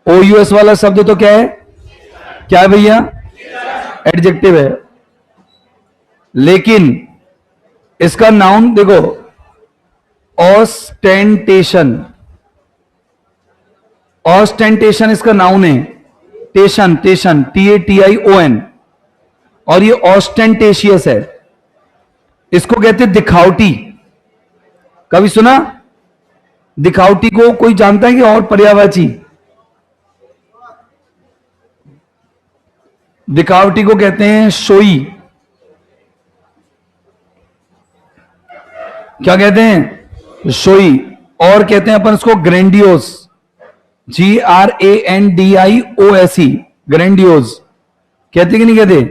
ओ US वाला शब्द तो क्या है? क्या है भैया? एडजेक्टिव है। लेकिन इसका नाउन देखो, ऑस्टेंटेशन। ऑस्टेंटेशन इसका नाउन है। Station, station, TATION। और ये ऑस्टेंटेशियस है। इसको कहते हैं दिखावटी। कभी सुना? दिखावटी को कोई जानता है कि और पर्यायवाची? दिखावटी को कहते हैं शोई। क्या कहते हैं? शोई। और कहते हैं अपन उसको ग्रैंडियोस। GRANDIOSE, grandiose. कहते कि नहीं कहते?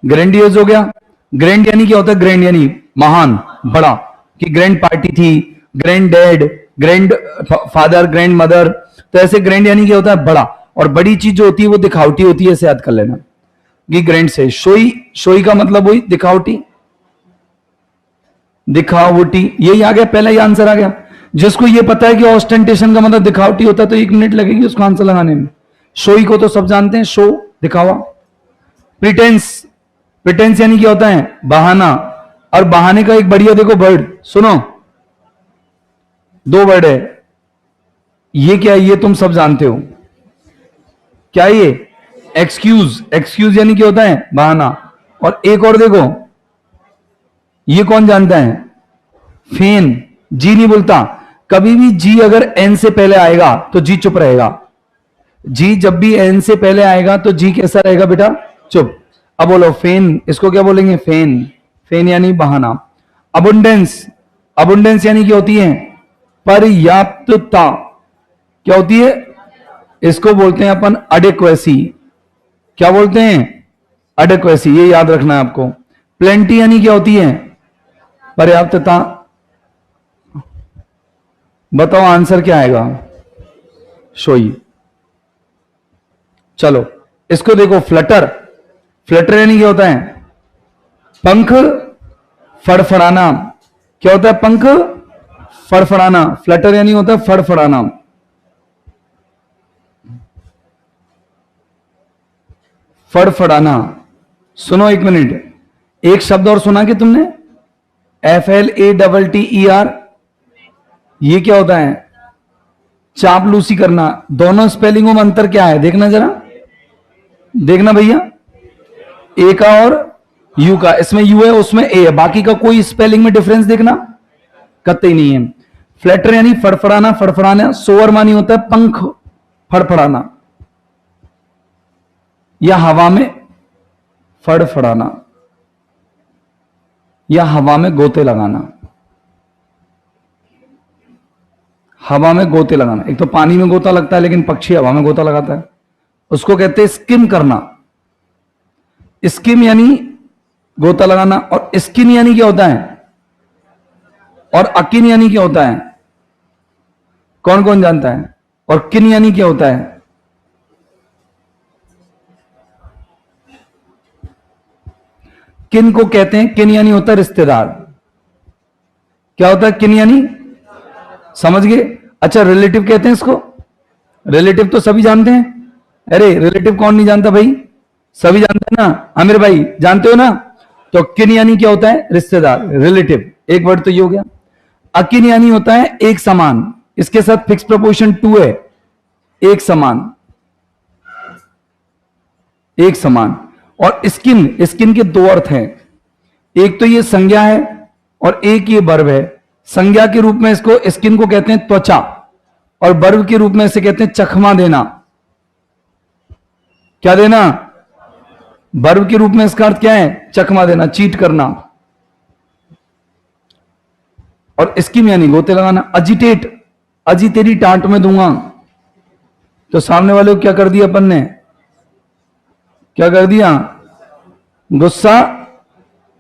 ग्रैंडियोस हो गया। ग्रैंड यानी क्या होता है? ग्रैंड यानी महान, बड़ा। कि ग्रैंड पार्टी थी, grand dad, grand father, grand mother. तो ऐसे ग्रैंड यानी क्या होता है? बड़ा। और बड़ी चीज जो होती है वो दिखावटी होती है, ऐसे याद कर लेना कि ग्रैंड से। शोई, शोई का मतलब वही दिखावटी, दिखावटी। यही आ गया, पहला ही आंसर आ गया। जिसको ये पता है कि ऑस्टेंटेशन का मतलब दिखावटी होता है तो 1 मिनट लगेगी उसको आंसर लगाने में। शोई को तो सब जानते हैं, शो, दिखावा। प्रिटेंस, प्रिटेंस यानी क्या होता है? बहाना। और बहाने का एक बढ़िया देखो वर्ड सुनो, 2 वर्ड है। ये क्या है? ये तुम सब जानते हो। क्या ये? एक्सक्यूज। एक्सक्यूज यानी क्या होता है? बहाना। और एक और देखो, ये कौन जानता है? फेन। जी नहीं बोलता कभी भी। जी अगर एन से पहले आएगा तो जी चुप रहेगा। जी जब भी एन से पहले आएगा तो जी कैसा रहेगा बेटा? चुप। अब बोलो फेन, इसको क्या बोलेंगे? फेन। फेन यानी बहाना। अबुंडेंस, अबुंडेंस यानी क्या होती है? पर्याप्तता। क्या होती है? इसको बोलते हैं अपन अडेक्वेसी। क्या बोलते हैं? अडेक्वेसी। ये याद रखना है आपको। प्लेंटी यानी क्या होती है? पर्याप्तता। बताओ आंसर क्या आएगा? शोई। चलो इसको देखो, फ्लटर। फ्लटर यानी क्या होता है? पंख फड़फड़ाना। क्या होता है? पंख फड़फड़ाना। फ्लटर यानी होता है फड़फड़ाना। फड़फड़ाना। सुनो 1 मिनट, एक शब्द और सुना कि तुमने? FLATTER। ये क्या होता है? चापलूसी करना। दोनों स्पेलिंगों में अंतर क्या है? देखना जरा, देखना भैया। ए का और यू का, इसमें यू है उसमें ए है, बाकी का कोई स्पेलिंग में डिफरेंस देखना कतई नहीं है। फ्लैटर यानी फड़फड़ाना, फड़फड़ाना। सोअर मानी होता है पंख फड़फड़ाना या हवा में फड़फड़ाना या हवा में गोते लगाना। हवा में गोते लगाना। एक तो पानी में गोता लगता है लेकिन पक्षी हवा में गोता लगाता है, उसको कहते हैं स्किम करना। स्किम यानी गोता लगाना। और स्किन यानी क्या होता है? और अकिन यानी क्या होता है? कौन कौन जानता है? और किन यानी क्या होता है? किन को कहते हैं, किन यानी होता है रिश्तेदार। क्या होता है किन यानी? समझ गए? अच्छा, रिलेटिव कहते हैं इसको। रिलेटिव तो सभी जानते हैं। अरे रिलेटिव कौन नहीं जानता भाई? सभी जानते हैं ना। आमिर भाई जानते हो ना? तो किन यानी क्या होता है? रिश्तेदार, रिलेटिव। एक वर्ड तो ये हो गया। अकिन यानी होता है एक समान। इसके साथ फिक्स प्रपोजिशन टू है, एक समान, एक समान। और स्किन, स्किन के 2 अर्थ हैं। एक तो ये संज्ञा है और एक ये वर्ब है। संज्ञा के रूप में इसको, स्किन को कहते हैं त्वचा, और वर्ब के रूप में इसे कहते हैं चखमा देना। क्या देना? वर्ब के रूप में इसका अर्थ क्या है? चकमा देना, चीट करना। और स्किम यानी गोते लगाना। अजिटेट, अजी तेरी टांट में दूंगा। तो सामने वाले को क्या कर दिया अपन ने? क्या कर दिया? गुस्सा।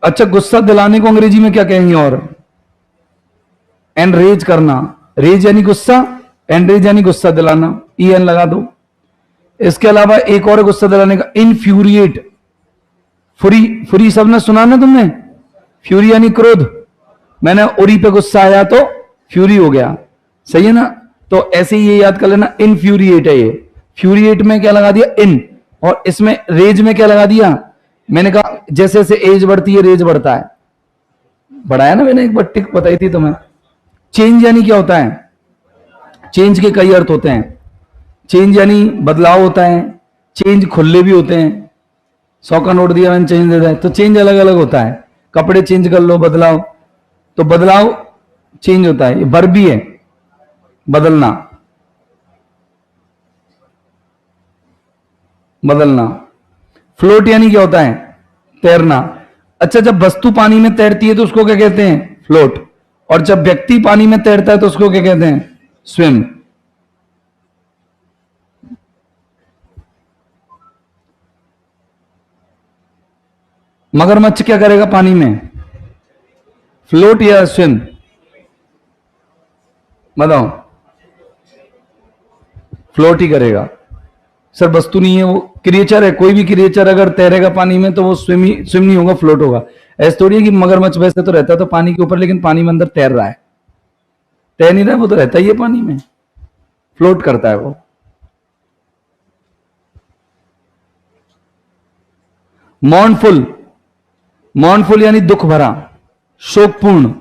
अच्छा, गुस्सा दिलाने को अंग्रेजी में क्या कहेंगे? और एनरेज करना। रेज यानी गुस्सा, एनरेज यानी गुस्सा दिलाना। EN लगा दो। इसके अलावा एक और गुस्सा दिलाने का, इनफ्यूरिएट। फुरी, फुरी सब ने सुना ना तुमने? फ्यूरी यानी क्रोध। मैंने उरी पे गुस्सा आया तो फ्यूरी हो गया, सही है ना? तो ऐसे ही ये याद कर लेना, इनफ्यूरिएट है ये। फ्यूरिएट में क्या लगा दिया, इन, और इसमें रेज में क्या लगा दिया, मैंने कहा जैसे जैसे एज बढ़ती है रेज बढ़ता है, बढ़ाया ना मैंने, एक बार टिक बताई थी तुम्हें। चेंज यानी क्या होता है, चेंज के कई अर्थ होते हैं। चेंज यानी बदलाव होता है, चेंज खुले भी होते हैं, 100 का नोट दिया मैंने चेंज दे दिया, तो चेंज अलग अलग होता है। कपड़े चेंज कर लो, बदलाव, तो बदलाव चेंज होता है। ये वर्ब भी है, बदलना, बदलना। फ्लोट यानी क्या होता है, तैरना। अच्छा, जब वस्तु पानी में तैरती है तो उसको क्या कहते हैं, फ्लोट, और जब व्यक्ति पानी में तैरता है तो उसको क्या कहते हैं, स्विम। मगरमच्छ क्या करेगा पानी में, फ्लोट या स्विम, बताओ। फ्लोट ही करेगा सर, वस्तु नहीं है वो, क्रिएचर है। कोई भी क्रिएचर अगर तैरेगा पानी में तो वो स्विम नहीं होगा, फ्लोट होगा। ऐसा थोड़ी है कि मगरमच्छ वैसे तो रहता है तो पानी के ऊपर, लेकिन पानी में अंदर तैर रहा है, तैर नहीं रहा है, वो तो रहता ही है पानी में, फ्लोट करता है वो। मॉर्नफुल, मॉर्नफुल यानी दुख भरा, शोकपूर्ण।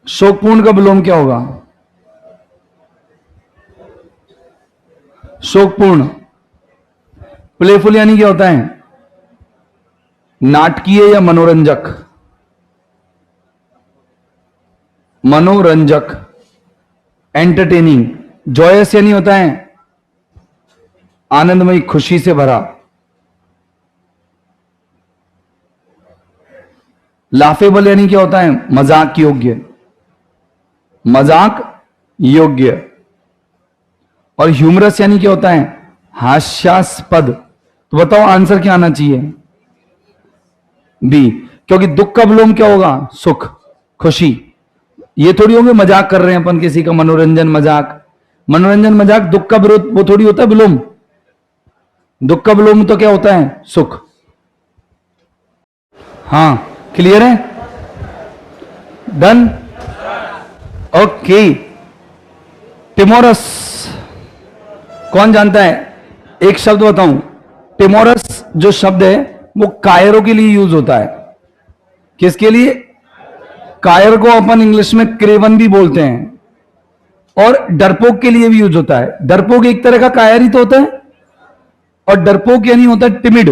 शोकपूर्ण का विलोम क्या होगा, शोकपूर्ण। प्लेफुल यानी क्या होता है, नाटकीय या मनोरंजक, मनोरंजक, एंटरटेनिंग। जॉयस यानी होता है आनंदमयी, खुशी से भरा। लाफेबल यानी क्या होता है, मजाक योग्य, मजाक योग्य। और ह्यूमरस यानी क्या होता है, हास्यास्पद। तो बताओ आंसर क्या आना चाहिए, बी, क्योंकि दुख का विलोम क्या होगा, सुख, खुशी। ये थोड़ी होंगे मजाक कर रहे हैं अपन किसी का, मनोरंजन मजाक, मनोरंजन मजाक, दुख का विरोध वो थोड़ी होता है विलोम। दुख का विलोम तो क्या होता है, सुख। हाँ, क्लियर है, डन, ओके। टिमोरस कौन जानता है, एक शब्द बताऊं, टिमोरस जो शब्द है वो कायरों के लिए यूज होता है। किसके लिए, कायर को अपन इंग्लिश में क्रेवन भी बोलते हैं, और डरपोक के लिए भी यूज होता है। डरपोक एक तरह का कायर ही तो होता है, और डरपोक यानी होता है टिमिड।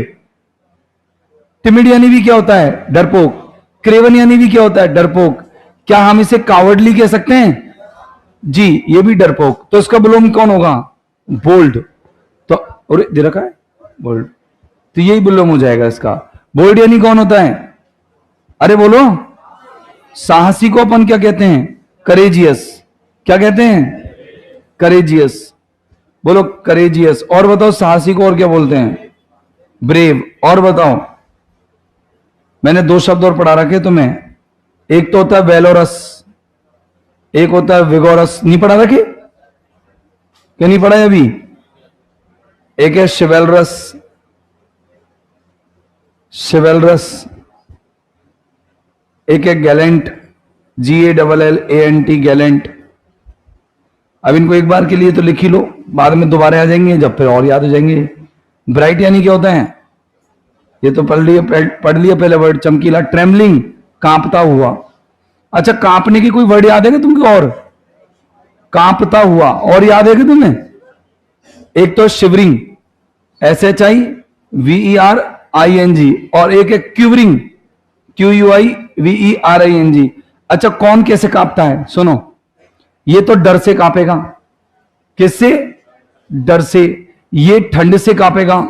टिमिड यानी भी क्या होता है, डरपोक। क्रेवन यानी भी क्या होता है, डरपोक। क्या हम इसे कावर्डली कह सकते हैं, जी, ये भी डरपोक। तो इसका विलोम कौन होगा, बोल्ड। तो और दे रखा है बोल्ड, तो यही विलोम हो जाएगा इसका। बोल्ड यानी कौन होता है, अरे बोलो, साहसी को अपन क्या कहते हैं, करेजियस। क्या कहते हैं, करेजियस, बोलो करेजियस। और बताओ साहसी को और क्या बोलते हैं, ब्रेव। और बताओ, मैंने 2 शब्द और पढ़ा रखे तुम्हें, एक तो होता है वेलोरस, एक होता है विगोरस। नहीं पढ़ा रखे, क्या नहीं पढ़ा है अभी, एक है शिवेलरस, शिवेलरस, एक है गैलेंट, GALLANT, गैलेंट। अब इनको एक बार के लिए तो लिख ही लो, बाद में दोबारा आ जाएंगे जब फिर और याद हो जाएंगे। ब्राइट यानी क्या होता है, ये तो पढ़ लिया पहले वर्ड, चमकीला। ट्रेमलिंग, कांपता हुआ। अच्छा, कांपने की कोई वर्ड याद है क्या तुमको, और कांपता हुआ और याद है क्या तुम्हें, एक तो शिवरिंग, SHIVERING, और एक है क्यूवरिंग, QUIVERING। अच्छा, कौन कैसे कांपता है, सुनो, ये तो डर से कांपेगा, किससे, डर से। ये ठंड से कांपेगा,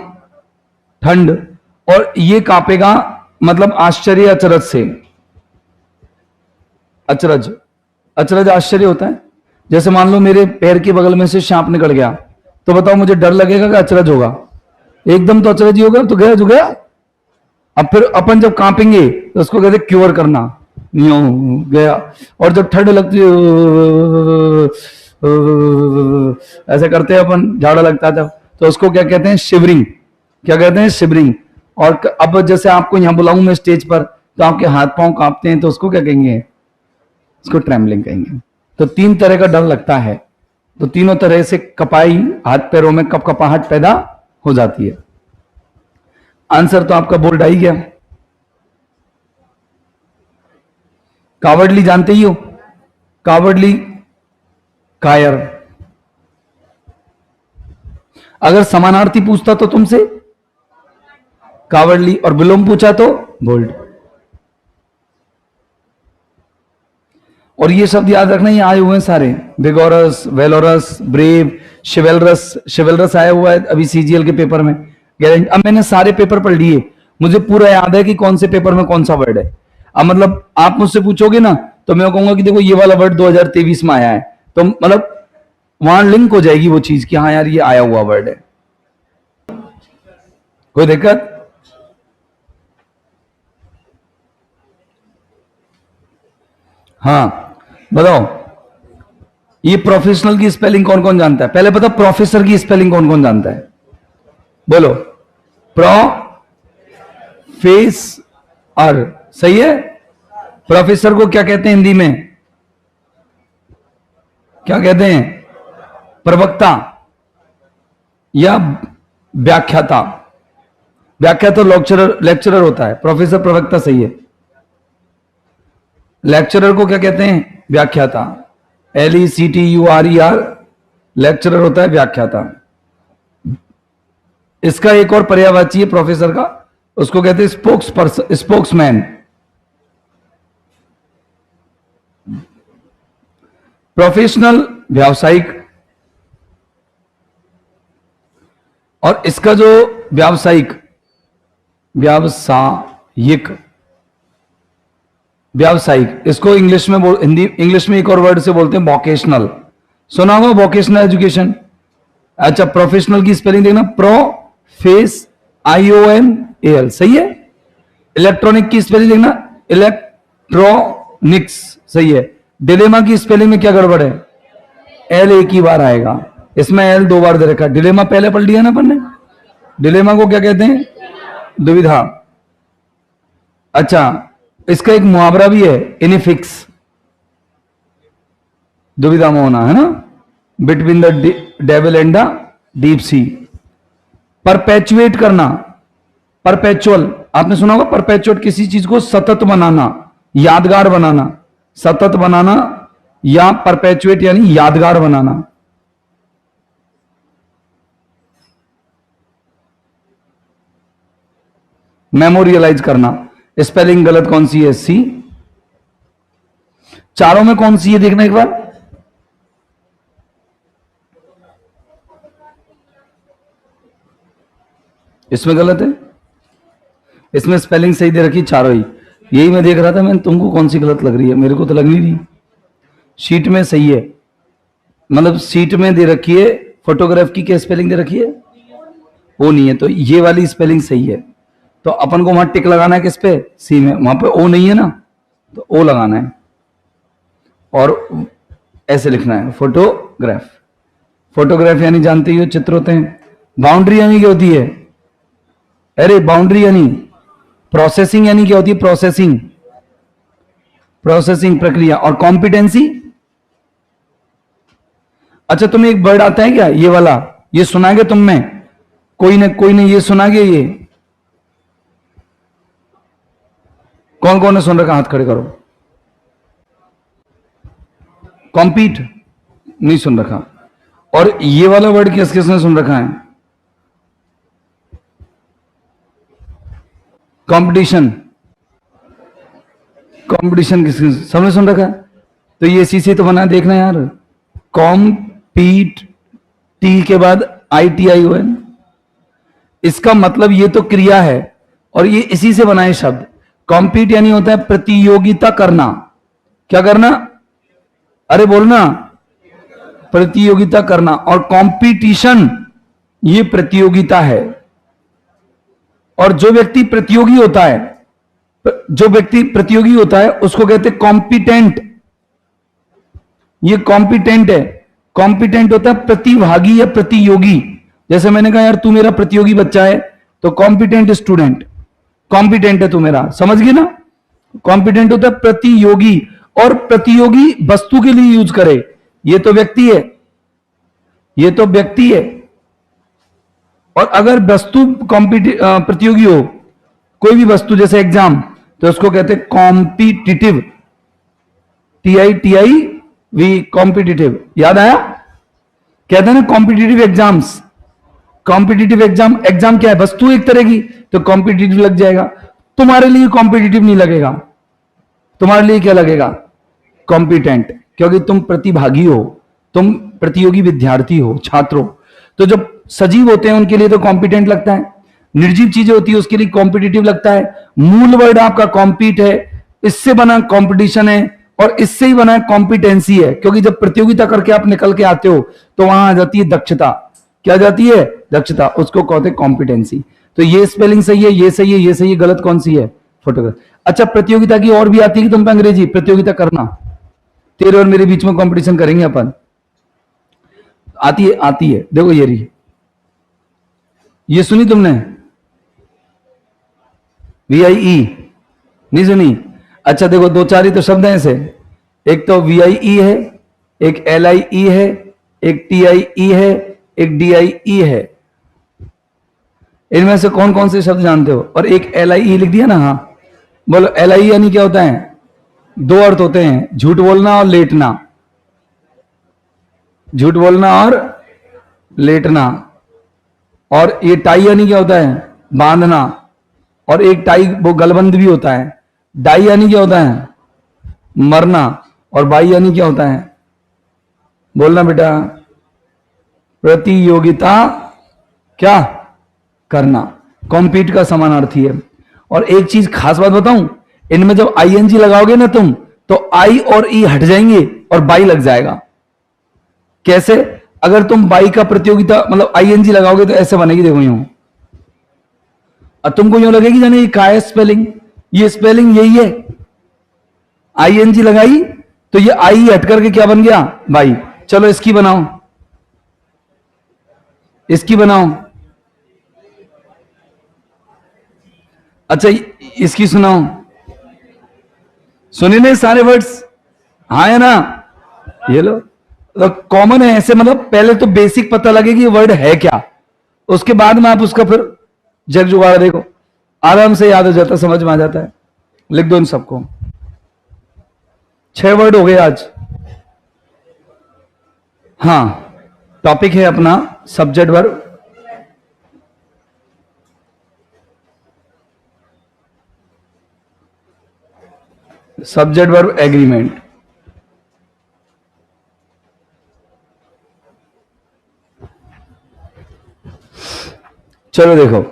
ठंड। और ये कांपेगा मतलब आश्चर्य, अचरज से। अचरज, अचरज आश्चर्य होता है। जैसे मान लो मेरे पैर के बगल में से सांप निकल गया, तो बताओ मुझे डर लगेगा कि अचरज होगा, एकदम तो अचरज ही होगा, तो गया जो गया। अब फिर अपन जब कांपेंगे तो उसको कहते क्योर करना, यूं गया। और जब ठंड लगती है ऐसे करते हैं अपन, झाड़ा लगता है तो उसको क्या कहते हैं, शिवरिंग। क्या कहते हैं, शिवरिंग। और अब जैसे आपको यहां बुलाऊं मैं स्टेज पर, तो आपके हाथ पांव कांपते हैं, तो उसको क्या कहेंगे, उसको ट्रेमलिंग कहेंगे। तो 3 तरह का डर लगता है। तो तीनों तरह से कपाई, हाथ पैरों में कपकपाहट पैदा हो जाती है। आंसर तो आपका बोल्ड आ ही गया। कावर्डली जानते ही हो, कावर्डली कायर। अगर समानार्थी पूछता तो तुमसे कावर्डली, और विलोम पूछा तो बोल्ड। और ये शब्द याद रखना, ये आए हुए हैं सारे, विगोरस, वेलोरस, ब्रेव, शिवेलरस। शिवेलरस आया हुआ है अभी सीजीएल के पेपर में, गारंटी। अब मैंने सारे पेपर पढ़ लिए, मुझे पूरा याद है कि कौन से पेपर में कौन सा वर्ड है। अब मतलब आप मुझसे पूछोगे ना तो मैं कहूंगा कि देखो ये वाला वर्ड 2023 में आया है, तो मतलब वहां लिंक हो जाएगी वो चीज कि हाँ यार ये आया हुआ वर्ड है। कोई दिक्कत? हाँ बताओ, ये प्रोफेशनल की स्पेलिंग कौन कौन जानता है? पहले बताओ प्रोफेसर की स्पेलिंग कौन कौन जानता है? बोलो। प्रो फेस और, सही है। प्रोफेसर को क्या कहते हैं हिंदी में? क्या कहते हैं? प्रवक्ता या व्याख्याता। व्याख्याता लेक्चरर होता है, प्रोफेसर प्रवक्ता, सही है। लेक्चरर को क्या कहते हैं? व्याख्याता। LECTURER, लेक्चरर होता है व्याख्याता। इसका एक और पर्यायवाची है प्रोफेसर का, उसको कहते हैं स्पोक्समैन। प्रोफेशनल व्यावसायिक, और इसका जो व्यावसायिक व्यावसायिक इसको इंग्लिश में हिंदी इंग्लिश में एक और वर्ड से बोलते हैं वोकेशनल। सुना होगा वोकेशनल एजुकेशन। अच्छा, प्रोफेशनल की स्पेलिंग देखना, प्रोफेस IONAL, सही है। इलेक्ट्रॉनिक की स्पेलिंग देखना, इलेक्ट्रॉनिक्स, सही है। डिलेमा की स्पेलिंग में क्या गड़बड़ है? L एक ही बार आएगा, इसमें L 2 बार दे रखा। डिलेमा पहले पढ़ लिया ना अपन ने। डिलेमा को क्या कहते हैं? दुविधा। अच्छा, इसका एक मुहावरा भी है, इनिफिक्स, दुविधा में होना, है ना, between the devil and the deep sea. Perpetuate करना, परपेचुअल, आपने सुना होगा परपेचुएट, किसी चीज को सतत बनाना, यादगार बनाना। सतत बनाना या परपेचुएट यानी यादगार बनाना। मेमोरियलाइज करना। स्पेलिंग गलत कौन सी है? सी। चारों में कौन सी है देखना एक बार। इसमें गलत है, इसमें स्पेलिंग सही दे रखी चारों ही। यही मैं देख रहा था, मैं तुमको कौन सी गलत लग रही है, मेरे को तो लग नहीं रही। शीट में सही है, मतलब शीट में दे रखी है फोटोग्राफ की क्या स्पेलिंग दे रखी है? ओ नहीं है, तो ये वाली स्पेलिंग सही है। तो अपन को वहां टिक लगाना है किस पे? सी में। वहां पे ओ नहीं है ना, तो ओ लगाना है और ऐसे लिखना है फोटोग्राफ। फोटोग्राफ यानी जानते ही हो चित्र होते हैं। बाउंड्री यानी क्या होती है? अरे बाउंड्री यानी प्रोसेसिंग, यानी क्या होती है? प्रोसेसिंग, प्रोसेसिंग प्रक्रिया। और कॉम्पिटेंसी, अच्छा तुम्हें एक वर्ड आता है क्या ये वाला? ये सुना गया तुम में? कोई ने ये सुना गया? ये कौन कौन ने सुन रखा? हाथ खड़े करो। कॉम्पीट नहीं सुन रखा। और ये वाला वर्ड किस किसने सुन रखा है? कंपटीशन। कंपटीशन किसने, सबने सुन रखा है? तो ये इसी से तो बना, देखना यार, कॉम्पीट, टी के बाद ITION। इसका मतलब ये तो क्रिया है और ये इसी से बना है शब्द। कॉम्पीट यानी होता है प्रतियोगिता करना। क्या करना? अरे बोलना, प्रतियोगिता करना। और कंपटीशन ये प्रतियोगिता है। और जो व्यक्ति प्रतियोगी होता है, उसको कहते हैं कॉम्पिटेंट। ये कॉम्पिटेंट है। कॉम्पिटेंट होता है प्रतिभागी या प्रतियोगी। जैसे मैंने कहा यार तू मेरा प्रतियोगी बच्चा है, तो कॉम्पिटेंट स्टूडेंट, कॉम्पिटेंट है तू मेरा, समझ गए ना। कॉम्पिटेंट होता है प्रतियोगी, और प्रतियोगी वस्तु के लिए यूज करे, ये तो व्यक्ति है। ये तो व्यक्ति है। और अगर वस्तु प्रतियोगी हो, कोई भी वस्तु, जैसे एग्जाम, तो उसको कहते हैं कॉम्पिटिटिव, TITIV, कॉम्पिटिटिव। याद आया? कहते हैं ना कॉम्पिटिटिव एग्जाम्स। कॉम्पिटिटिव एग्जाम क्या है? वस्तु एक तरह की, तो कॉम्पिटिटिव लग जाएगा। तुम्हारे लिए कॉम्पिटिटिव नहीं लगेगा, तुम्हारे लिए क्या लगेगा? कॉम्पिटेंट, क्योंकि तुम प्रतिभागी हो, तुम प्रतियोगी विद्यार्थी हो, छात्र हो। तो जब सजीव होते हैं उनके लिए तो कॉम्पिटेंट लगता है, निर्जीव चीजें होती है उसके लिए कॉम्पिटिटिव लगता है। मूल वर्ड आपका कॉम्पीट है, इससे बना कॉम्पिटिशन है, और इससे ही बना कॉम्पिटेंसी है, क्योंकि जब प्रतियोगिता करके आप निकल के आते हो तो वहां आ जाती है दक्षता। क्या जाती है? दक्षता, उसको कहते हैं कॉम्पिटेंसी। तो ये स्पेलिंग सही है, ये सही है, ये सही है, गलत कौन सी है? फोटोग्राफ। अच्छा, प्रतियोगिता की और भी आती है कि तुम पे अंग्रेजी? प्रतियोगिता करना, तेरे और मेरे बीच में कंपटीशन करेंगे अपन। आती है? आती है। देखो ये रही, ये सुनी तुमने? VIE नहीं सुनी? अच्छा देखो, दो चार ही तो शब्द हैं ऐसे। एक तो VIE है, एक LIE है, एक TIE है, एक DIE है। इनमें से कौन कौन से शब्द जानते हो? और एक LIE लिख दिया ना? हाँ बोलो, LIE यानी क्या होता है? दो अर्थ होते हैं, झूठ बोलना और लेटना। झूठ बोलना और लेटना। और ये टाई यानी क्या होता है? बांधना। और एक टाई वो गलबंद भी होता है। डाई यानी क्या होता है? मरना। और बाई यानी क्या होता है? बोलना बेटा। प्रतियोगिता क्या करना, कॉम्पीट का समानार्थी है। और एक चीज खास बात बताऊं, इनमें जब ING लगाओगे ना तुम, तो I और E हट जाएंगे और बाई लग जाएगा। कैसे? अगर तुम बाई का प्रतियोगिता मतलब ING लगाओगे तो ऐसे बनेगी, देखो यूं। और तुमको यूं लगेगी जाने ये क्या है स्पेलिंग, ये स्पेलिंग यही है। ING लगाई तो ये आई हट करके क्या बन गया? बाई। चलो इसकी बनाओ, इसकी बनाओ। अच्छा इसकी सुनाओ। सुने नहीं सारे वर्ड्स? हाँ है ना? ये लो, तो कॉमन है ऐसे। मतलब पहले तो बेसिक पता लगे कि ये वर्ड है क्या, उसके बाद में आप उसका फिर जग जुगाड़ देखो, आराम से याद हो जाता है, समझ में आ जाता है। लिख दो इन सबको। 6 वर्ड हो गए आज। हाँ, टॉपिक है अपना subject verb. Subject verb agreement. चलो देखो,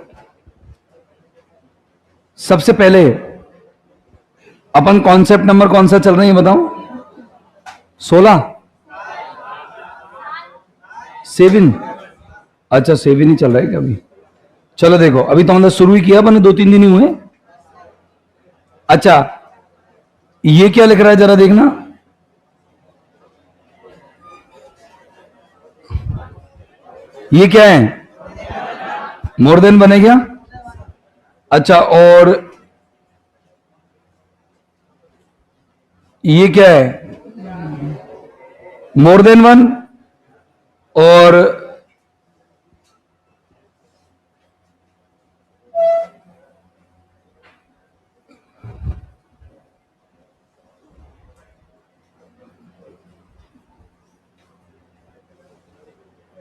सबसे पहले अपन कॉन्सेप्ट नंबर कौन सा चल रहे हैं बताओ? 16? 7? अच्छा 7 ही चल रहा है क्या अभी? चलो देखो, अभी तो मतलब शुरू ही किया, अपन 2-3 दिन ही हुए। अच्छा ये क्या लिख रहा है जरा देखना। ये क्या है? मोर देन बने क्या? अच्छा, और ये क्या है? मोर देन वन। और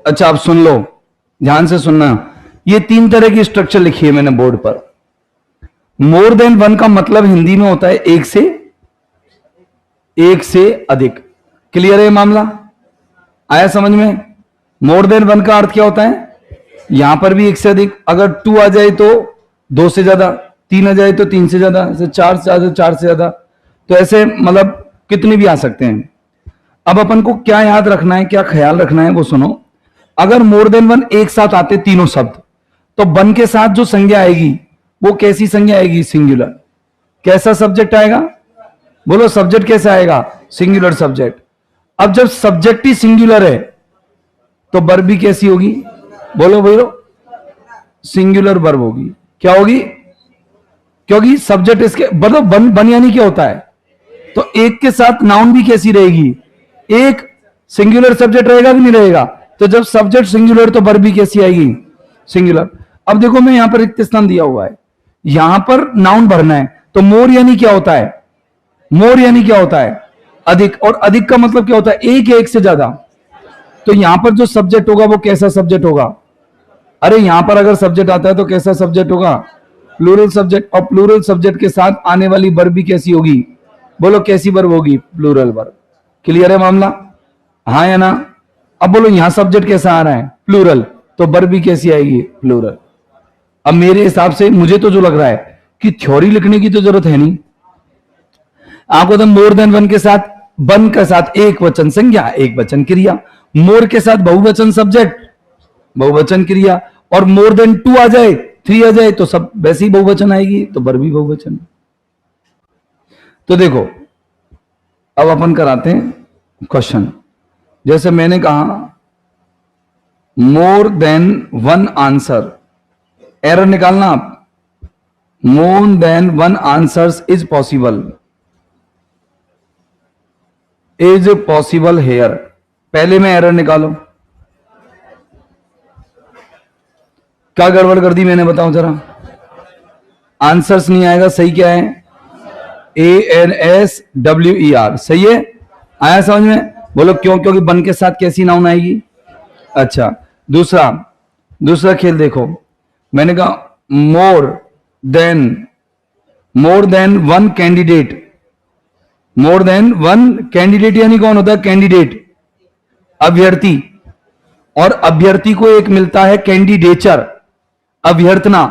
अच्छा आप सुन लो, ध्यान से सुनना। ये 3 तरह की स्ट्रक्चर लिखी है मैंने बोर्ड पर। मोर देन वन का मतलब हिंदी में होता है एक से अधिक। क्लियर है मामला? आया समझ में? मोर देन वन का अर्थ क्या होता है? यहां पर भी 1 से अधिक। अगर 2 आ जाए तो 2 से ज्यादा, 3 आ जाए तो 3 से ज्यादा, 4 से ज्यादा 4 से ज्यादा। तो ऐसे मतलब कितने भी आ सकते हैं। अब अपन को क्या याद रखना है, क्या ख्याल रखना है वो सुनो। अगर मोर देन वन एक साथ आते तीनों शब्द, तो वन के साथ जो संज्ञा आएगी वो कैसी संज्ञा आएगी? सिंगुलर। कैसा सब्जेक्ट आएगा? बोलो सब्जेक्ट कैसा आएगा? Singular subject. अब जब सब्जेक्ट ही सिंगुलर है तो वर्ब भी कैसी होगी? बोलो बोलो, सिंगुलर वर्ब होगी। क्या होगी? क्योंकि सब्जेक्ट इसके मतलब वन यानी क्या होता है? तो एक के साथ नाउन भी कैसी रहेगी? एक सिंगुलर सब्जेक्ट रहेगा कि नहीं रहेगा? तो जब सब्जेक्ट सिंगुलर तो वर्ब भी कैसी आएगी, सिंगुलर। अब देखो मैं यहां पर रिक्त स्थान दिया हुआ है, यहां पर नाउन भरना है, तो मोर यानी क्या होता है, मोर यानी क्या होता है, अधिक, और अधिक का मतलब क्या होता है, एक या एक से ज्यादा। तो यहां पर जो सब्जेक्ट होगा वो कैसा सब्जेक्ट होगा, अरे यहां पर अगर सब्जेक्ट आता है तो कैसा सब्जेक्ट होगा, प्लूरल सब्जेक्ट, और प्लूरल सब्जेक्ट के साथ आने वाली वर्ब भी कैसी होगी, बोलो कैसी वर्ब होगी, प्लूरल वर्ब। क्लियर है मामला, हाँ या ना। अब बोलो यहां सब्जेक्ट कैसा आ रहा है, प्लूरल, तो वर्ब भी कैसी आएगी, प्लूरल। अब मेरे हिसाब से मुझे तो जो लग रहा है कि थ्योरी लिखने की तो जरूरत है नहीं, आपको तो मोर देन वन के साथ, वन के साथ एक वचन संज्ञा एक वचन क्रिया, मोर के साथ बहुवचन सब्जेक्ट बहुवचन क्रिया, और मोर देन टू आ जाए, थ्री आ जाए, तो सब वैसे ही बहुवचन आएगी, तो वर्ब भी बहुवचन। तो देखो अब अपन कराते हैं क्वेश्चन। जैसे मैंने कहा more than one answer, error निकालना आप, more than one answers is possible, is possible here, पहले में एरर निकालो। क्या गड़बड़ कर दी मैंने, बताओ जरा, आंसर्स नहीं आएगा, सही क्या है, ANSWER, सही है, आया समझ में, बोलो क्यों, क्योंकि बन के साथ कैसी नाउन आएगी। अच्छा दूसरा, दूसरा खेल देखो, मैंने कहा मोर देन वन कैंडिडेट, मोर देन वन कैंडिडेट यानी कौन होता है, कैंडिडेट अभ्यर्थी, और अभ्यर्थी को एक मिलता है कैंडिडेचर, अभ्यर्थना,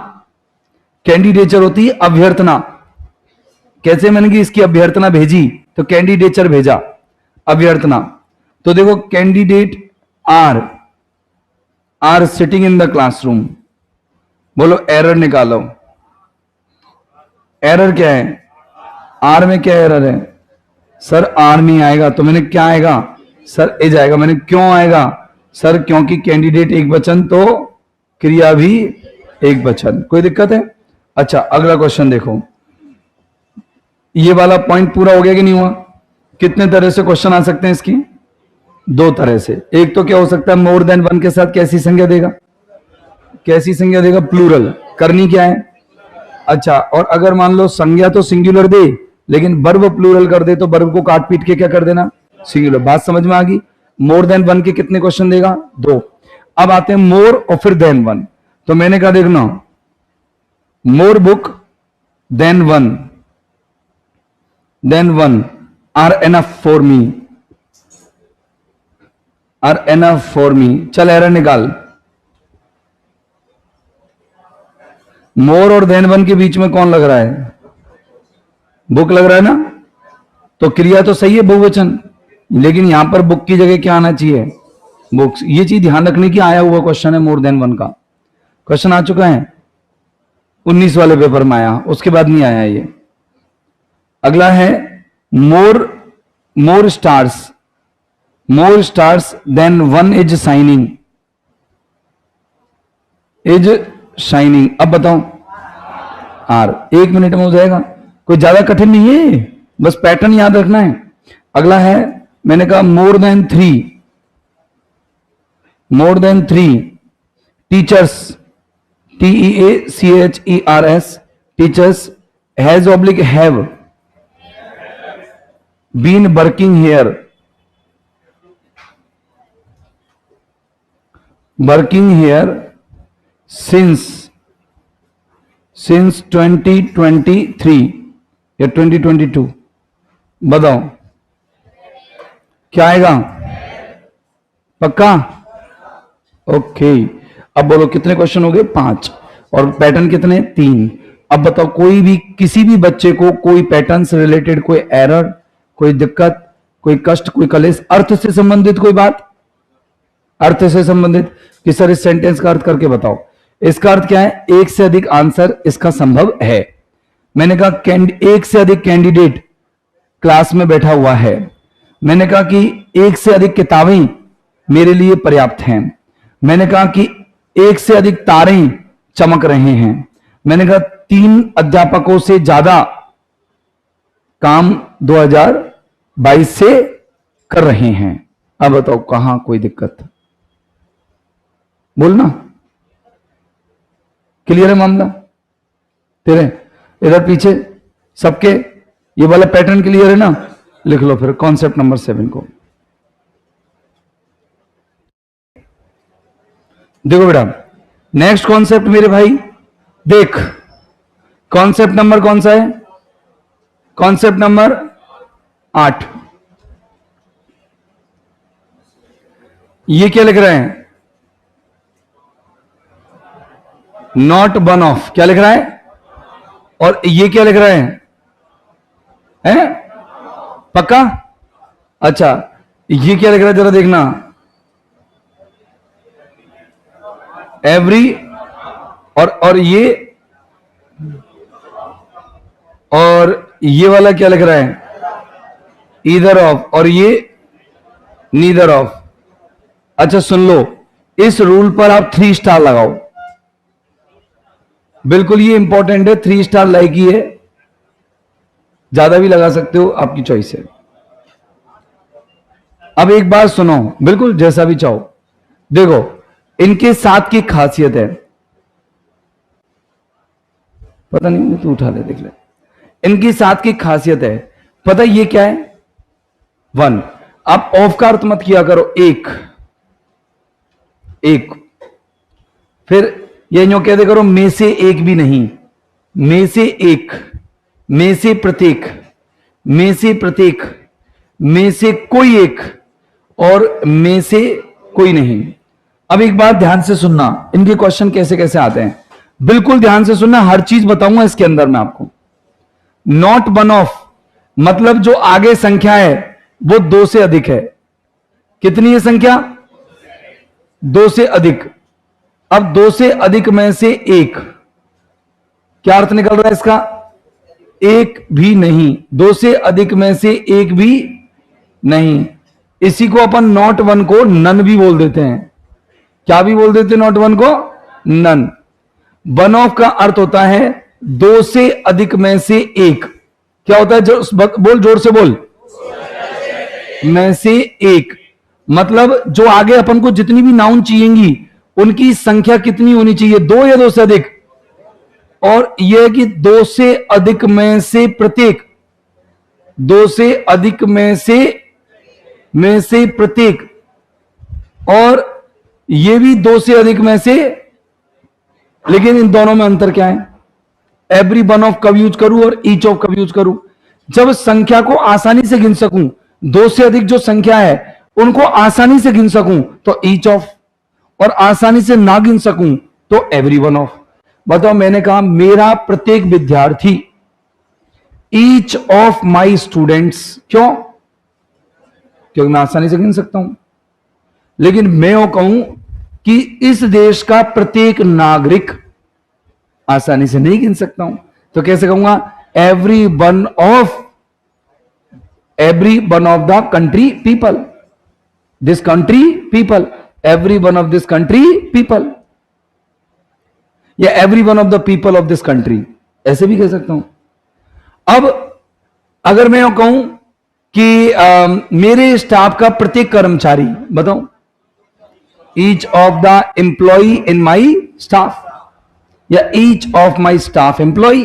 कैंडिडेचर होती है अभ्यर्थना। कैसे, मैंने कि इसकी अभ्यर्थना भेजी तो कैंडिडेचर भेजा, अभ्यर्थना। तो देखो candidate are sitting in the classroom, बोलो एरर निकालो, एरर क्या है, आर में क्या एरर है, सर आर नहीं आएगा, तो मैंने क्या आएगा, सर इज आएगा। मैंने क्यों आएगा, सर क्योंकि कैंडिडेट एक वचन तो क्रिया भी एक वचन, कोई दिक्कत है। अच्छा अगला क्वेश्चन देखो, ये वाला पॉइंट पूरा हो गया कि नहीं हुआ। कितने तरह से क्वेश्चन आ सकते हैं इसकी, दो तरह से। एक तो क्या हो सकता है, मोर देन वन के साथ कैसी संज्ञा देगा, कैसी संज्ञा देगा, प्लूरल, करनी क्या है। अच्छा, और अगर मान लो संज्ञा तो सिंगुलर दे लेकिन वर्ब प्लूरल कर दे, तो वर्ब को काट पीट के क्या कर देना, सिंगुलर। बात समझ में आ गई। मोर देन वन के कितने क्वेश्चन देगा, दो। अब आते हैं मोर और फिर देन वन, तो मैंने कहा देखना, more book than one are enough for me, are enough for me. चल एरर निकाल, मोर और देन वन के बीच में कौन लग रहा है, बुक लग रहा है ना, तो क्रिया तो सही है बहुवचन, लेकिन यहां पर बुक की जगह क्या आना चाहिए, बुक्स। ये चीज ध्यान रखने की, आया हुआ क्वेश्चन है, मोर देन वन का क्वेश्चन आ चुका है 19 वाले पेपर में आया, उसके बाद नहीं आया ये। अगला है more stars than one is shining. अब बताओ आर, 1 मिनट में हो जाएगा, कोई ज्यादा कठिन नहीं है, बस पैटर्न याद रखना है। अगला है, मैंने कहा more than three teachers, TEACHERS, teachers has oblique have been working here since 2023 या 2022। बताओ क्या आएगा, पक्का, ओके। अब बोलो कितने क्वेश्चन हो गए, 5, और पैटर्न कितने, 3। अब बताओ कोई भी, किसी भी बच्चे को कोई पैटर्न से रिलेटेड कोई एरर, कोई दिक्कत, कोई कष्ट, कोई कलेश, अर्थ से संबंधित कोई बात, अर्थ से संबंधित कि सर इस सेंटेंस का अर्थ करके बताओ। इसका अर्थ क्या है, एक से अधिक आंसर इसका संभव है। मैंने कहा एक से अधिक कैंडिडेट क्लास में बैठा हुआ है। मैंने कहा कि एक से अधिक किताबें मेरे लिए पर्याप्त हैं। मैंने कहा कि एक से अधिक तारे चमक रहे हैं। मैंने कहा 3 अध्यापकों से ज्यादा काम 2022 से कर रहे हैं। अब बताओ कहां कोई दिक्कत, बोलना, क्लियर है मामला? तेरे इधर पीछे सबके ये वाला पैटर्न क्लियर है ना? लिख लो फिर कॉन्सेप्ट नंबर 7 को। देखो बेटा, नेक्स्ट कॉन्सेप्ट मेरे भाई, देख कॉन्सेप्ट नंबर कौन सा है? Concept number 8। ये क्या लिख रहे हैं? नॉट वन ऑफ, क्या लिख रहा है? और ये क्या लिख रहे हैं? हैं? पक्का? अच्छा, ये क्या लिख रहा है जरा देखना, एवरी, और ये वाला क्या लिख रहा है? ईदर ऑफ, और ये नीदर ऑफ। अच्छा सुन लो, इस रूल पर आप 3 स्टार लगाओ, बिल्कुल ये इंपॉर्टेंट है, 3 स्टार लाइक ही है, ज्यादा भी लगा सकते हो, आपकी चॉइस है। अब एक बात सुनो, बिल्कुल जैसा भी चाहो। देखो, इनके साथ की खासियत है, पता नहीं तू उठा ले देख ले, इनकी साथ की खासियत है, पता ये क्या है? 1। आप ऑफ का अर्थ मत किया करो, एक, फिर ये यूं कह दे करो, में से एक भी नहीं, में से एक, में से प्रत्येक, में से प्रत्येक, में से कोई एक, और में से कोई नहीं। अब एक बात ध्यान से सुनना, इनके क्वेश्चन कैसे कैसे आते हैं, बिल्कुल ध्यान से सुनना, हर चीज बताऊंगा इसके अंदर मैं आपको। नॉट वन ऑफ मतलब जो आगे संख्या है वो 2 से अधिक है। कितनी है संख्या? 2 से अधिक। अब 2 से अधिक में से एक, क्या अर्थ निकल रहा है इसका? एक भी नहीं, 2 से अधिक में से एक भी नहीं। इसी को अपन नॉट वन को नन भी बोल देते हैं। क्या भी बोल देते हैं नॉट वन को? नन। वन ऑफ का अर्थ होता है 2 से अधिक में से एक। क्या होता है? जो बोल, जोर से बोल, में से एक, मतलब जो आगे अपन को जितनी भी नाउन चाहिएंगी उनकी संख्या कितनी होनी चाहिए? 2 या 2 से अधिक। और यह कि 2 से अधिक में से प्रत्येक, 2 से अधिक में से प्रत्येक, और यह भी 2 से अधिक में से, लेकिन इन दोनों में अंतर क्या है? एवरी वन ऑफ कब यूज करूं और ईच ऑफ कब यूज करूं? जब संख्या को आसानी से गिन सकूं, 2 से अधिक जो संख्या है उनको आसानी से गिन सकूं तो ईच ऑफ, और आसानी से ना गिन सकूं तो एवरी वन ऑफ। बताओ, मैंने कहा मेरा प्रत्येक विद्यार्थी, ईच ऑफ माई स्टूडेंट्स, क्यों? क्योंकि मैं आसानी से गिन सकता हूं। लेकिन मैं वो कहूं कि इस देश का प्रत्येक नागरिक, आसानी से नहीं गिन सकता हूं, तो कैसे कहूंगा? Every one of the country people, this country people, every one of this country people, या every one of the people of this country, ऐसे भी कह सकता हूं। अब अगर मैं कहूं कि मेरे स्टाफ का प्रत्येक कर्मचारी, बताओ, each of the employee in my staff, या each of my staff employee,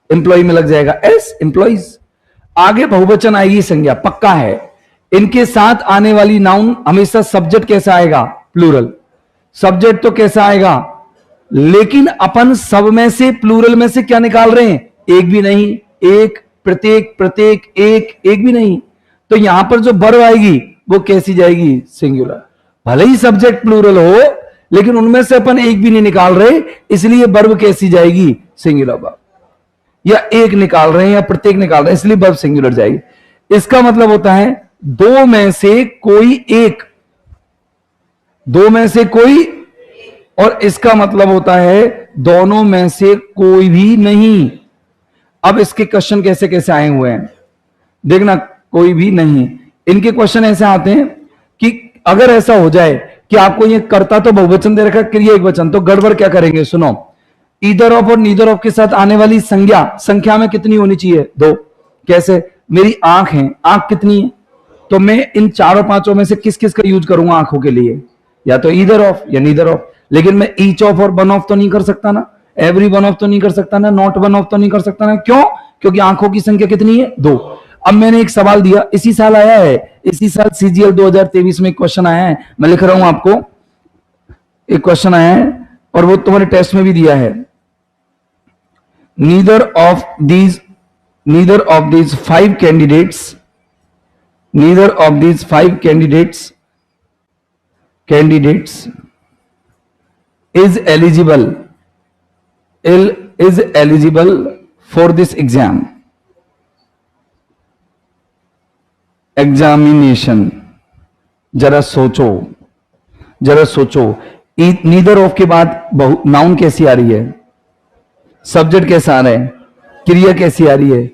employee में लग जाएगा एस, एम्प्लॉइज। आगे बहुवचन आएगी संज्ञा, पक्का है। इनके साथ आने वाली नाउन हमेशा सब्जेक्ट कैसा आएगा? प्लूरल। सब्जेक्ट तो कैसा आएगा? लेकिन अपन सब में से, प्लूरल में से क्या निकाल रहे हैं? एक भी नहीं, एक, प्रत्येक, प्रत्येक, एक भी नहीं। तो यहां पर जो वर्ब आएगी वो कैसी जाएगी? सिंगुलर। भले ही सब्जेक्ट प्लूरल हो, लेकिन उनमें से अपन एक भी नहीं निकाल रहे, इसलिए वर्ब कैसी जाएगी? Singular verb. या एक निकाल रहे हैं या प्रत्येक निकाल रहे हैं, इसलिए वर्ब सिंगुलर जाएगी। इसका मतलब होता है 2 में से कोई एक, 2 में से कोई, और इसका मतलब होता है दोनों में से कोई भी नहीं। अब इसके क्वेश्चन कैसे कैसे आए हुए हैं देखना, कोई भी नहीं। इनके क्वेश्चन ऐसे आते हैं कि अगर ऐसा हो जाए कि आपको ये कर्ता तो बहुवचन दे रखा, क्रिया एक वचन, तो गड़बड़ क्या करेंगे? सुनो, ईदर ऑफ और नीदर ऑफ के साथ आने वाली संख्या में कितनी होनी चाहिए? 2। कैसे? मेरी आंख है, आंख कितनी है? तो मैं इन 4 और 5 में से किस किस का यूज करूंगा आंखों के लिए? या तो ईदर ऑफ या नीदर ऑफ। लेकिन मैं ईच ऑफ और वन ऑफ तो नहीं कर सकता ना, एवरी वन ऑफ तो नहीं कर सकता ना, नॉट वन ऑफ तो नहीं कर सकता ना। क्यों? क्योंकि आंखों की संख्या कितनी है? 2। अब मैंने एक सवाल दिया, इसी साल आया है, इसी साल सीजीएल 2023 में एक क्वेश्चन आया है, मैं लिख रहा हूं आपको, एक क्वेश्चन आया है और वो तुम्हारे टेस्ट में भी दिया है। Neither of these 5 candidates, neither of these 5 candidates is eligible for this examination। जरा सोचो, नीदर ऑफ के बाद नाउन कैसी आ रही है, सब्जेक्ट कैसा आ रहा है, क्रिया कैसी आ रही है,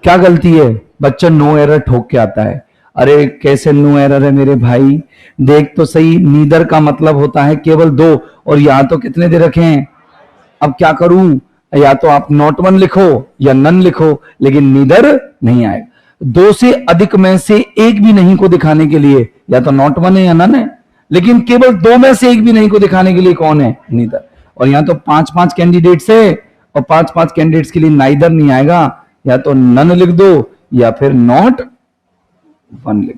क्या गलती है? बच्चा नो एरर ठोक के आता है। अरे कैसे नो एरर है मेरे भाई, देख तो सही, नीदर का मतलब होता है केवल 2 और यहां तो कितने दे रखे हैं। अब क्या करूं, या तो आप नॉट वन लिखो या नन लिखो, लेकिन नीदर नहीं आएगा। 2 से अधिक में से एक भी नहीं को दिखाने के लिए या तो नॉट वन है या नन है, लेकिन केवल 2 में से एक भी नहीं को दिखाने के लिए कौन है? नीदर। और यहां तो 5-5 कैंडिडेट्स है और 5-5 कैंडिडेट्स के लिए नाइदर नहीं आएगा, या तो नन लिख दो या फिर नॉट वन लिख।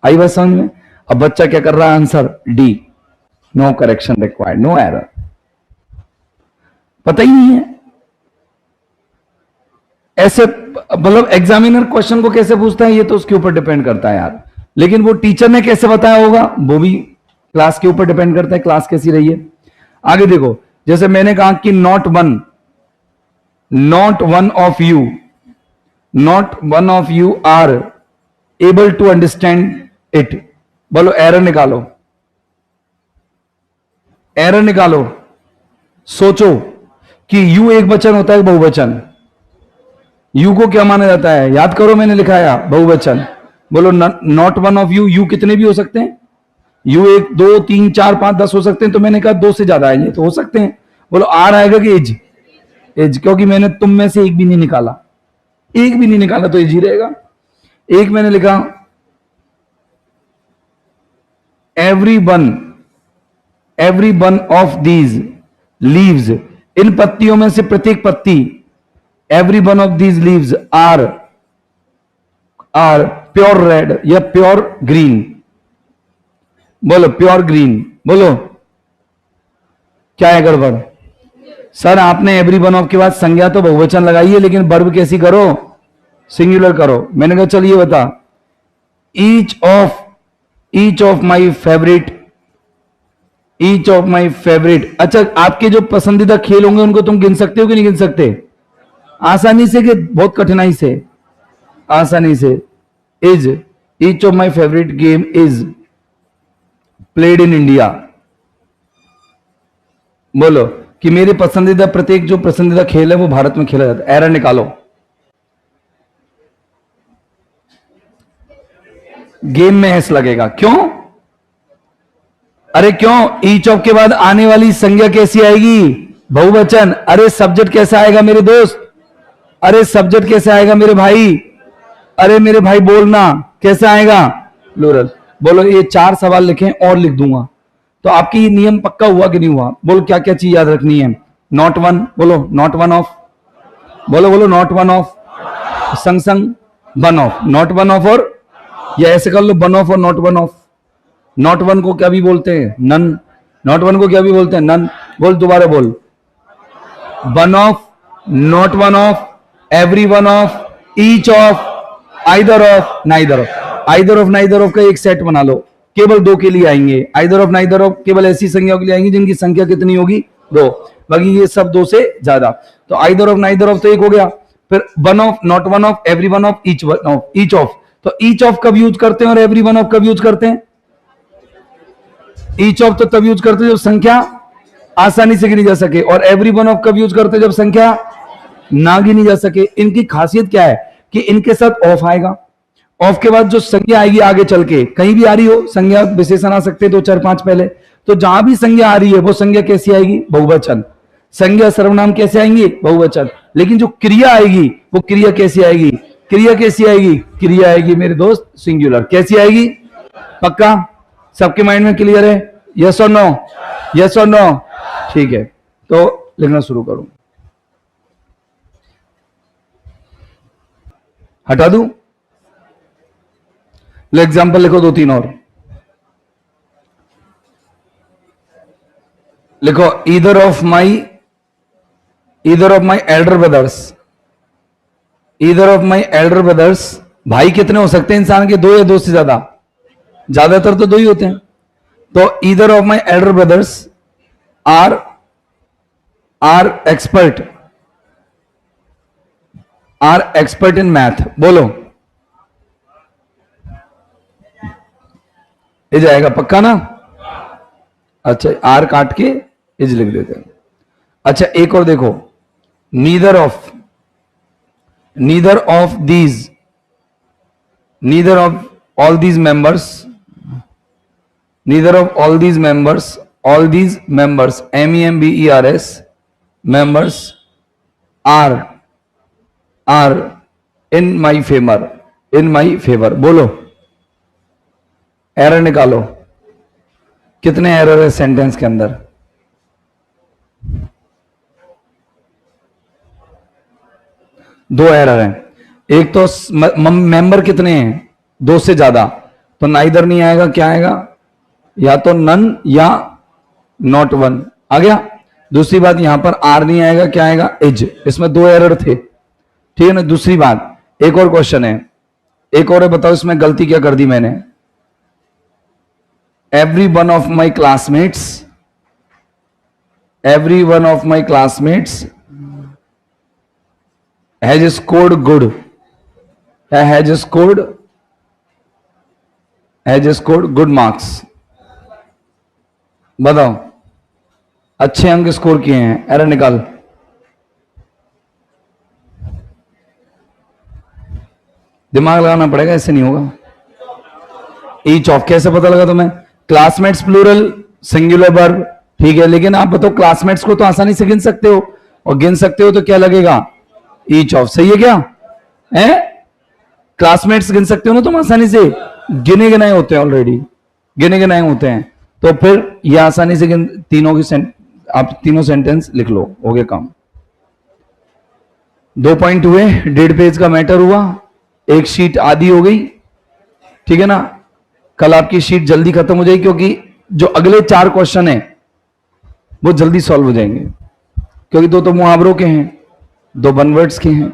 आई बात समझ में? अब बच्चा क्या कर रहा है? Answer D, no correction required, no error. पता ही नहीं है ऐसे, मतलब एग्जामिनर क्वेश्चन को कैसे पूछता है ये तो उसके ऊपर डिपेंड करता है यार, लेकिन वो टीचर ने कैसे बताया होगा वो भी क्लास के ऊपर डिपेंड करता है, क्लास कैसी रही है। आगे देखो, जैसे मैंने कहा कि not one of you are able to understand it. बोलो एरर निकालो, एरर निकालो। सोचो कि यू एक वचन होता है बहुवचन, यू को क्या माना जाता है? याद करो, मैंने लिखाया बहुवचन। बोलो not one of you, you कितने भी हो सकते हैं, यू 1 2 3 4 5 10 हो सकते हैं, तो मैंने कहा 2 से ज्यादा आएंगे तो हो सकते हैं। बोलो आर आएगा कि एज? एज, क्योंकि मैंने तुम में से एक भी नहीं निकाला, एक भी नहीं निकाला तो एज ही रहेगा। एक मैंने लिखा every one of these leaves, इन पत्तियों में से प्रत्येक पत्ती, every one of these leaves are pure red या प्योर ग्रीन। बोलो प्योर ग्रीन। बोलो क्या है गड़बड़? सर आपने एवरी वन ऑफ के बाद संज्ञा तो बहुवचन लगाई है, लेकिन वर्ब कैसी करो? सिंगुलर करो। मैंने कहा चलिए बता, ईच ऑफ माई फेवरेट। अच्छा, आपके जो पसंदीदा खेल होंगे उनको तुम गिन सकते हो कि नहीं गिन सकते? आसानी से कि बहुत कठिनाई से? आसानी से। Is each of my favourite game is played in India. बोलो कि मेरे पसंदीदा प्रत्येक जो पसंदीदा खेल है वो भारत में खेला जाता है। एरर निकालो। गेम में एस लगेगा, क्यों? अरे क्यों? ईच ऑफ के बाद आने वाली संज्ञा कैसी आएगी? बहुवचन। अरे सब्जेक्ट कैसा आएगा मेरे दोस्त? अरे सब्जेक्ट कैसे आएगा मेरे भाई? अरे मेरे भाई बोलना, कैसा आएगा? प्लूरल। बोलो ये 4 सवाल लिखें और लिख दूंगा, तो आपकी ये नियम पक्का हुआ कि नहीं हुआ? बोलो क्या क्या चीज याद रखनी है? नॉट वन, बोलो नॉट वन ऑफ, बोलो नॉट वन ऑफ, संग संग one of, not one of, और या ऐसे कर लो वन ऑफ और not one of. Not one को क्या भी बोलते हैं? नन। नॉट वन को क्या भी बोलते हैं? नन। बोल दोबारा बोल, one of, not one of, every one of, each of, either of, neither of. Either of neither of का एक सेट बना लो, केवल 2 के लिए आएंगे। आइदर ऑफ नाइदर ऑफ केवल ऐसी संख्याओं के लिए आएंगी जिनकी संख्या कितनी होगी? 2। बाकी ये सब 2 से ज्यादा। तो आइदर ऑफ नाइदर ऑफ तो एक हो गया। फिर one of, not one of, every one of, each of. तो ईच ऑफ कब यूज करते हैं और एवरी वन ऑफ कब यूज करते हैं? ईच ऑफ तो तब यूज करते हैं जब संख्या आसानी से गिनी जा सके, और एवरी वन ऑफ कब यूज करते हैं? जब संख्या ना गिनी जा सके। इनकी खासियत क्या है कि इनके साथ ऑफ आएगा, ऑफ के बाद जो संज्ञा आएगी आगे चल के कहीं भी आ रही हो, संज्ञा विशेषण आ सकते 2 4 5 पहले, तो जहां भी संज्ञा आ रही है वो संज्ञा कैसी आएगी? बहुवचन। संज्ञा सर्वनाम कैसे आएंगी? बहुवचन। लेकिन जो क्रिया आएगी वो क्रिया कैसी आएगी? क्रिया कैसी आएगी? क्रिया आएगी मेरे दोस्त सिंगुलर। कैसी आएगी? पक्का सबके माइंड में क्लियर है? यस और नो, यस और नो, ठीक है। तो लिखना शुरू करूं, हटा दूं? लो एग्जाम्पल लिखो, 2-3 और लिखो। Either of my elder brothers, either of my elder brothers, भाई कितने हो सकते हैं इंसान के? 2 या 2 से ज्यादा? ज्यादातर तो 2 ही होते हैं। तो either of my elder brothers are expert in math. बोलो, इज आएगा पक्का ना? अच्छा, आर काट के इज लिख देते हैं। अच्छा, एक और देखो, neither of all these members, MEMBERS members are in my favor। बोलो, एरर निकालो, कितने एरर है सेंटेंस के अंदर? दो एरर हैं। एक तो मेंबर कितने हैं? 2 से ज्यादा, तो नाइदर नहीं आएगा, क्या आएगा? या तो नन या नॉट वन आ गया। दूसरी बात, यहां पर आर नहीं आएगा, क्या आएगा? इज। इसमें 2 एरर थे, ठीक है ना। दूसरी बात, एक और क्वेश्चन है, एक और है, बताओ इसमें गलती क्या कर दी मैंने? every one of my classmates has scored good, has scored good marks। बताओ, अच्छे अंक स्कोर किए हैं, एरर निकाल। दिमाग लगाना पड़ेगा, ऐसे नहीं होगा। ईच ऑफ कैसे पता लगा तुम्हें? क्लासमेट्स प्लूरल, सिंगुलर वर्ब, ठीक है। लेकिन आप बताओ, क्लासमेट्स को तो आसानी से गिन सकते हो, और गिन सकते हो तो क्या लगेगा? Each of. सही है क्या? है? क्लासमेट्स गिन सकते हो ना तुम आसानी से, गिने गिनाए होते हैं, ऑलरेडी गिने गिनाए होते हैं। तो फिर ये आसानी से आप तीनों सेंटेंस लिख लो, हो गया काम। 2 पॉइंट हुए, 1.5 पेज का मैटर हुआ, एक शीट आधी हो गई, ठीक है ना। कल आपकी शीट जल्दी खत्म हो जाएगी, क्योंकि जो अगले 4 क्वेश्चन हैं वो जल्दी सॉल्व हो जाएंगे, क्योंकि 2 तो मुहावरों के हैं, 2 वन वर्ड्स के हैं।